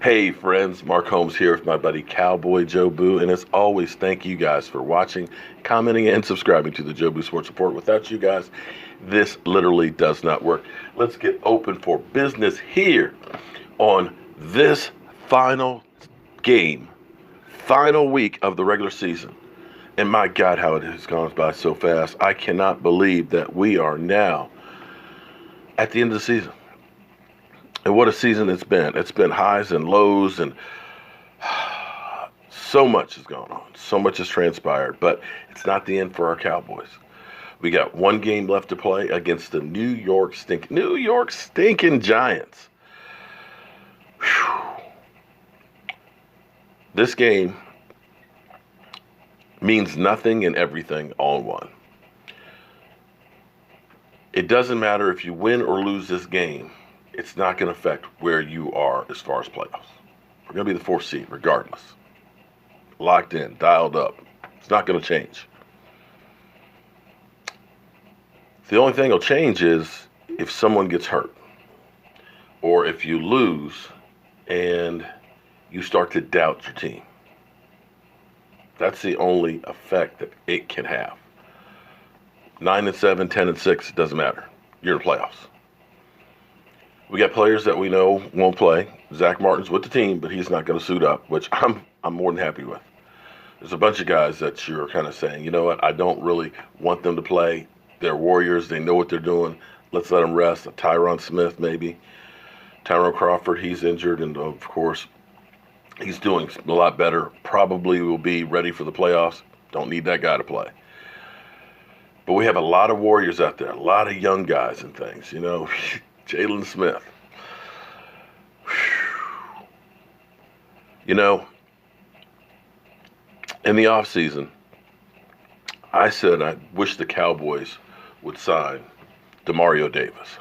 Hey friends, Mark Holmes here with my buddy Cowboy Joe Boo, and as always, thank you guys for watching, commenting, and subscribing to the Joe Boo Sports Report. Without you guys, this literally does not work. Let's get open for business here on this final game, final week of the regular season. And my God, how it has gone by so fast. I cannot believe that we are now at the end of the season. And what a season it's been. It's been highs and lows, and so much has gone on. So much has transpired, but it's not the end for our Cowboys. We got one game left to play against the New York stinking Giants. Whew. This game means nothing and everything all in one. It doesn't matter if you win or lose this game. It's not going to affect where you are as far as playoffs. We're going to be the fourth seed regardless. Locked in, dialed up. It's not going to change. The only thing that'll change is if someone gets hurt or if you lose and you start to doubt your team. That's the only effect that it can have. 9-7, 10-6, it doesn't matter. You're in the playoffs. We got players that we know won't play. Zach Martin's with the team, but he's not going to suit up, which I'm more than happy with. There's a bunch of guys that you're kind of saying, you know what, I don't really want them to play. They're warriors. They know what they're doing. Let's let them rest. Tyron Smith, maybe. Tyrone Crawford, he's injured, and of course, he's doing a lot better. Probably will be ready for the playoffs. Don't need that guy to play. But we have a lot of warriors out there, a lot of young guys and things, you know. Jaylon Smith. You know, in the offseason, I said I wish the Cowboys would sign Demario Davis.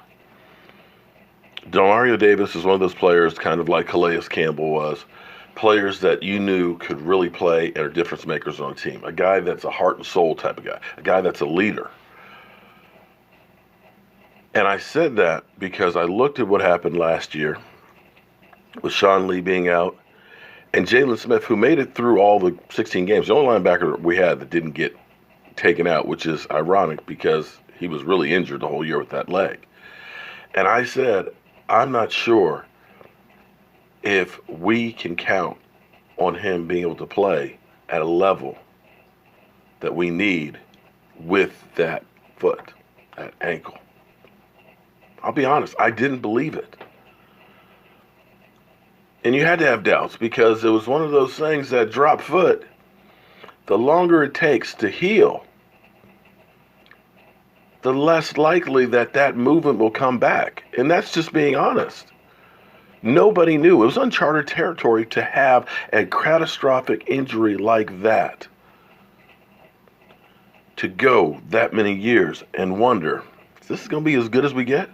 Demario Davis is one of those players, kind of like Calais Campbell was, players that you knew could really play and are difference makers on a team. A guy that's a heart and soul type of guy. A guy that's a leader. And I said that because I looked at what happened last year with Sean Lee being out and Jaylon Smith, who made it through all the 16 games. The only linebacker we had that didn't get taken out, which is ironic because he was really injured the whole year with that leg. And I said, I'm not sure if we can count on him being able to play at a level that we need with that foot, that ankle. I'll be honest, I didn't believe it. And you had to have doubts because it was one of those things that drop foot, the longer it takes to heal, the less likely that that movement will come back. And that's just being honest. Nobody knew. It was uncharted territory to have a catastrophic injury like that. To go that many years and wonder, is this going to be as good as we get?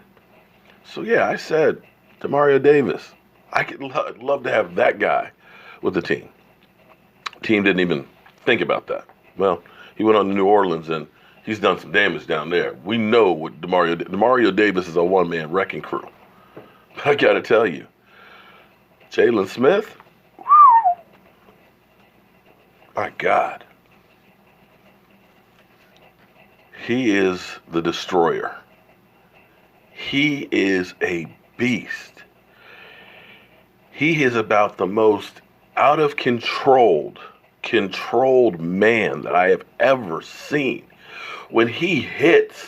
So yeah, I said, Demario Davis, I could love to have that guy with the team. Team didn't even think about that. Well, he went on to New Orleans and he's done some damage down there. We know what Demario Davis is, a one-man wrecking crew. But I got to tell you, Jaylon Smith, whew, my God, he is the destroyer. He is a beast. He is about the most out of controlled man that I have ever seen. When he hits,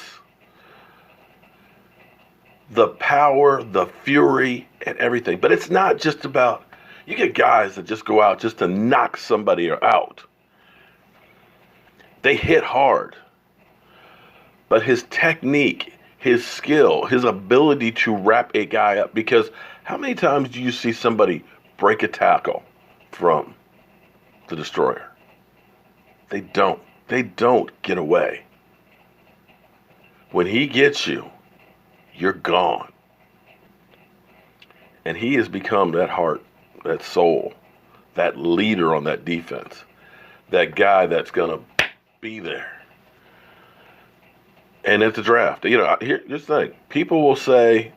the power, the fury, and everything. But it's not just about, you get guys that just go out just to knock somebody out. They hit hard. But his technique, his skill, his ability to wrap a guy up, because how many times do you see somebody break a tackle from the destroyer? They don't get away. When he gets you, you're gone. And he has become that heart, that soul, that leader on that defense, that guy that's going to be there. And at the draft, you know, here's the thing. People will say,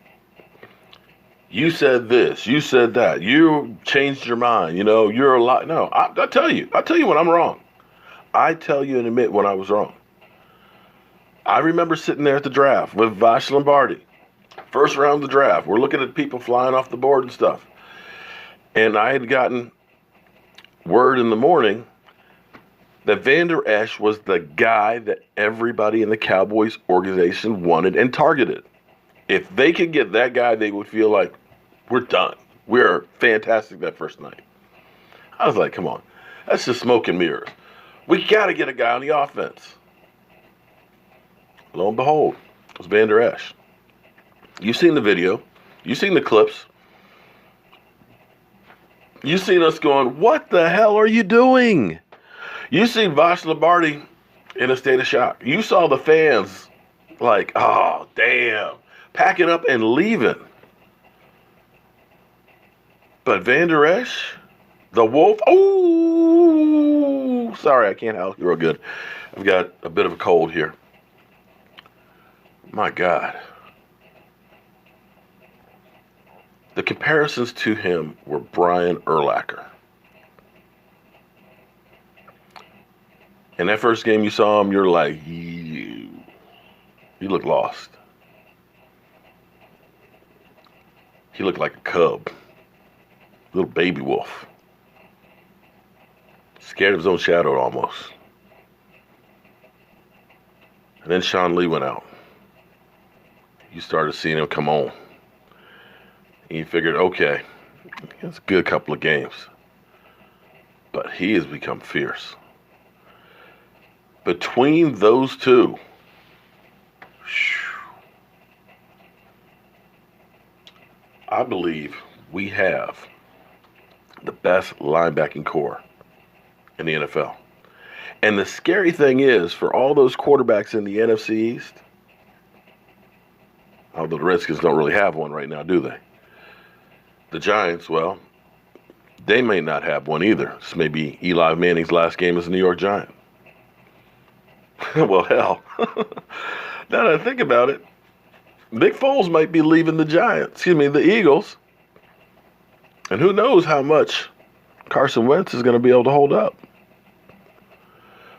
You said this, you said that, you changed your mind, you're a lot. No, I tell you when I'm wrong. I tell you and admit when I was wrong. I remember sitting there at the draft with Vash Lombardi. First round of the draft. We're looking at people flying off the board and stuff. And I had gotten word in the morning that Vander Esch was the guy that everybody in the Cowboys organization wanted and targeted. If they could get that guy, they would feel like, we're done. We're fantastic that first night. I was like, come on. That's just smoke and mirrors. We got to get a guy on the offense. Lo and behold, it was Vander Esch. You've seen the video. You've seen the clips. You've seen us going, what the hell are you doing? You seen Vash Lombardi in a state of shock. You saw the fans like, oh, damn, packing up and leaving. But Vander Esch, the Wolf, oh, sorry, I can't help you real good. I've got a bit of a cold here. My God. The comparisons to him were Brian Urlacher. In that first game you saw him, you're like, you look lost. He looked like a cub, little baby wolf. Scared of his own shadow almost. And then Sean Lee went out. You started seeing him come on. And you figured, okay, it's a good couple of games. But he has become fierce. Between those two, I believe we have the best linebacking core in the NFL. And the scary thing is, for all those quarterbacks in the NFC East, although the Redskins don't really have one right now, do they? The Giants, well, they may not have one either. This may be Eli Manning's last game as a New York Giant. Well, hell, now that I think about it, Nick Foles might be leaving the Eagles. And who knows how much Carson Wentz is going to be able to hold up.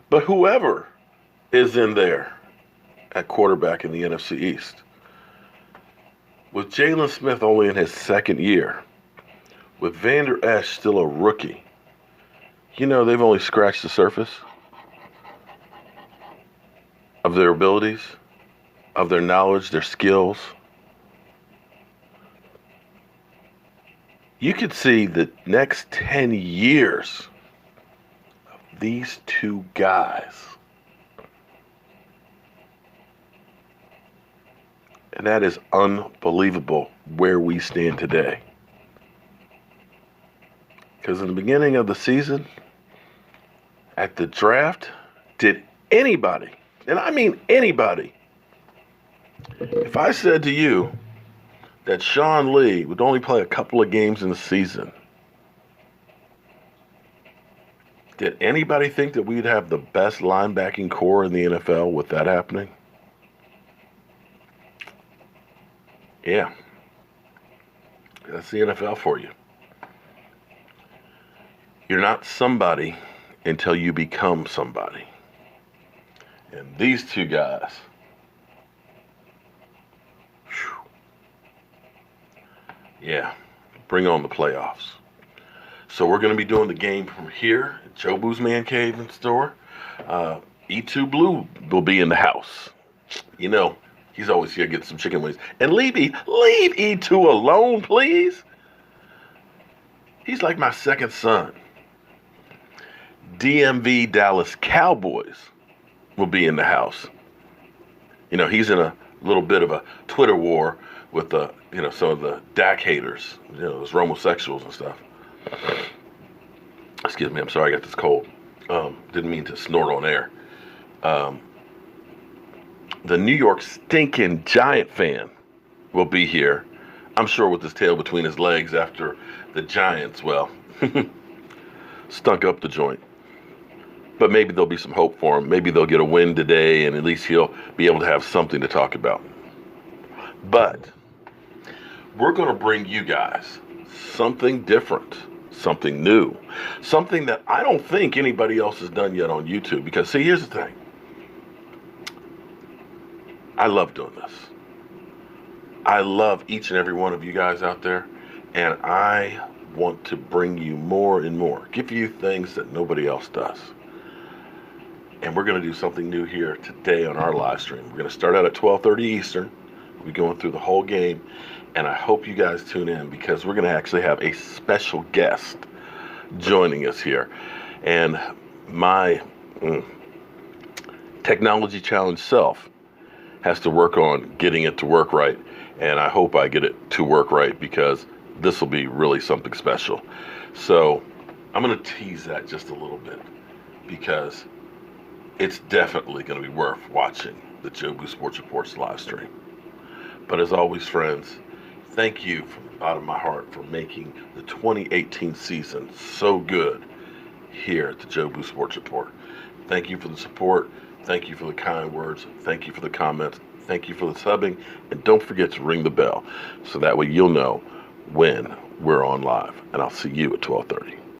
But whoever is in there at quarterback in the NFC East, with Jaylon Smith only in his second year, with Vander Esch still a rookie, they've only scratched the surface of their abilities, of their knowledge, their skills. You could see the next 10 years of these two guys. And that is unbelievable where we stand today. Because in the beginning of the season, at the draft, did anybody, and I mean anybody, if I said to you that Sean Lee would only play a couple of games in the season, did anybody think that we'd have the best linebacking core in the NFL with that happening? Yeah. That's the NFL for you. You're not somebody until you become somebody. And these two guys, yeah, bring on the playoffs. So we're going to be doing the game from here at Joe Boo's Man Cave and Store. E2 Blue will be in the house. He's always here getting some chicken wings. And leave E2 alone, please. He's like my second son. DMV Dallas Cowboys will be in the house. He's in a little bit of a Twitter war with some of the Dak haters, those homosexuals and stuff. Excuse me, I'm sorry I got this cold. Didn't mean to snort on air. The New York stinking Giant fan will be here. I'm sure with his tail between his legs after the Giants, stunk up the joint. But maybe there'll be some hope for him. Maybe they'll get a win today, and at least he'll be able to have something to talk about. But we're going to bring you guys something different, something new, something that I don't think anybody else has done yet on YouTube. Because, see, here's the thing. I love doing this. I love each and every one of you guys out there, and I want to bring you more and more, give you things that nobody else does. And we're going to do something new here today on our live stream. We're going to start out at 12:30 Eastern. We'll be going through the whole game, and I hope you guys tune in, because we're going to actually have a special guest joining us here. And my technology challenge self has to work on getting it to work right, and I hope I get it to work right, because this will be really something special. So I'm going to tease that just a little bit, because it's definitely going to be worth watching the Jobu Sports Reports live stream. But as always, friends, thank you from the bottom of my heart for making the 2018 season so good here at the Jobu Sports Report. Thank you for the support. Thank you for the kind words. Thank you for the comments. Thank you for the subbing. And don't forget to ring the bell, so that way you'll know when we're on live. And I'll see you at 12:30.